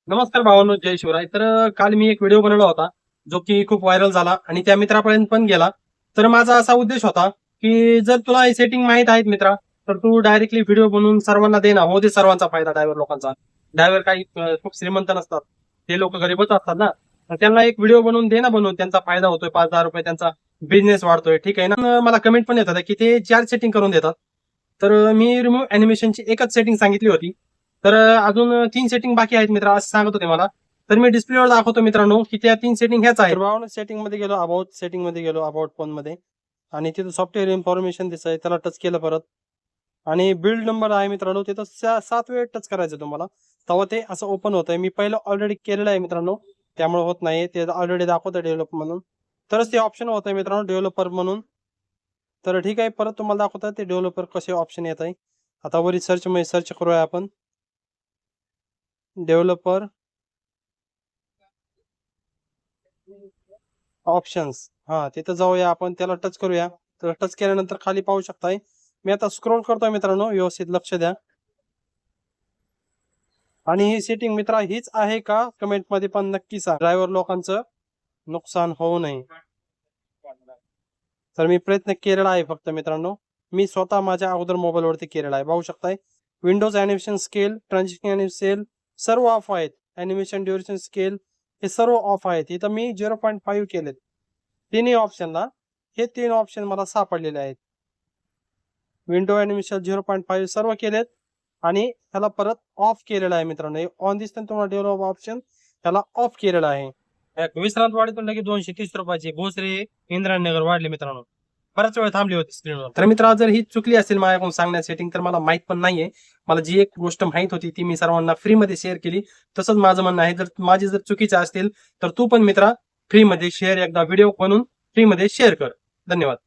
नमस्कार भावांनो, जय शिवराय. काल मी एक व्हिडिओ बनवला होता जो की खूप व्हायरल झाला आणि त्या मित्रापर्यंत पण गेला. तर माझा असा उद्देश होता की जर तुला हे सेटिंग माहित आहेत मित्रा, तर तू डायरेक्टली व्हिडिओ बनवून सर्वांना दे ना. हो दे सर्वांचा फायदा ड्रायव्हर लोकांचा. ड्रायव्हर काही खूप श्रीमंत नसतात, ते लोक गरीबच असतात ना. तर त्यांना एक व्हिडिओ बनवून दे ना, बनवून त्यांचा फायदा होतोय, 5,000 रुपये त्यांचा बिझनेस वाढतोय. ठीक आहे ना. मला कमेंट पण येत होत्या की ते 4 सेटिंग करून देतात. मी रिमूव्ह अॅनिमेशनची एकच सेटिंग सांगितली होती. अजून 3 सेटिंग बाकी आहेत मित्रा, असं सांगत होते मला. तर मी डिस्प्लेवर दाखवतो मित्रांनो की त्या 3 सेटिंग ह्याच आहेत. सेटिंग मध्ये गेलो, अबाउट सेटिंग मध्ये गेलो, अबाउट फोन मध्ये, आणि तिथं सॉफ्टवेअर इन्फॉर्मेशन दिसतंय, त्याला टच केलं परत. आणि बिल्ड नंबर आहे मित्रांनो, तिथं 7 वेळ टच करायचं तुम्हाला, तेव्हा ते असं ओपन होतंय. मी पहिलं ऑलरेडी केलेलं आहे मित्रांनो, त्यामुळे होत नाही. ते ऑलरेडी दाखवतं डेव्हलप म्हणून, तरच ते ऑप्शन होत आहे मित्रांनो, डेव्हलपर म्हणून. तर ठीक आहे, परत तुम्हाला दाखवतात ते डेव्हलपर कसे ऑप्शन येत आहे. आता वरी सर्च मध्ये सर्च करूया आपण, डेव्हलपर ऑप्शन्स. हा, तिथं जाऊया आपण, त्याला टच करूया. तर टच केल्यानंतर खाली पाहू शकताय, मी आता स्क्रोल करतोय मित्रांनो, व्यवस्थित लक्ष द्या. आणि ही सेटिंग मित्रा हीच आहे का, कमेंट मध्ये पण नक्की सांग, ड्रायव्हर लोकांचं नुकसान होऊ नये. तर मी प्रयत्न केलेला आहे फक्त मित्रांनो, मी स्वतः माझ्या अगोदर मोबाईल वरती केलेला आहे. पाहू शकताय, विंडोज अॅनिमेशन स्केल, ट्रान्झिशन सेल सर्व ऑफ आहेत. अॅनिमेशन ड्युरेशन स्केल हे सर्व ऑफ आहेत. इथं मी 0.5 केलेत तिन्ही ऑप्शनला. हे 3 ऑप्शन मला सापडलेले आहेत. विंडो अॅनिमेशन 0.5 सर्व केलेत, आणि ह्याला परत ऑफ केलेला आहे मित्रांनो. ऑन दिसतं तुम्हाला डेव्हलप ऑप्शन, ह्याला ऑफ केलेला आहे. विश्रांतवाडीतून लगेच 230 रुपयाची भोसरी इंद्रायणनगर वाढले मित्रांनो. बराच वेळ थांबली होती स्क्रीनवर. तर मित्रा, जर ही चुकली असेल माझ्याकडून सांगण्यात सेटिंग, तर मला माहित पण नाहीये. मला जी एक गोष्ट माहित होती ती मी सर्वांना फ्री मध्ये शेअर केली. तसंच माझं म्हणणं आहे, जर माझी जर चुकीचे असतील तर तू पण मित्रा फ्री मध्ये शेअर, एकदा व्हिडिओ बनवून फ्री मध्ये शेअर कर. धन्यवाद.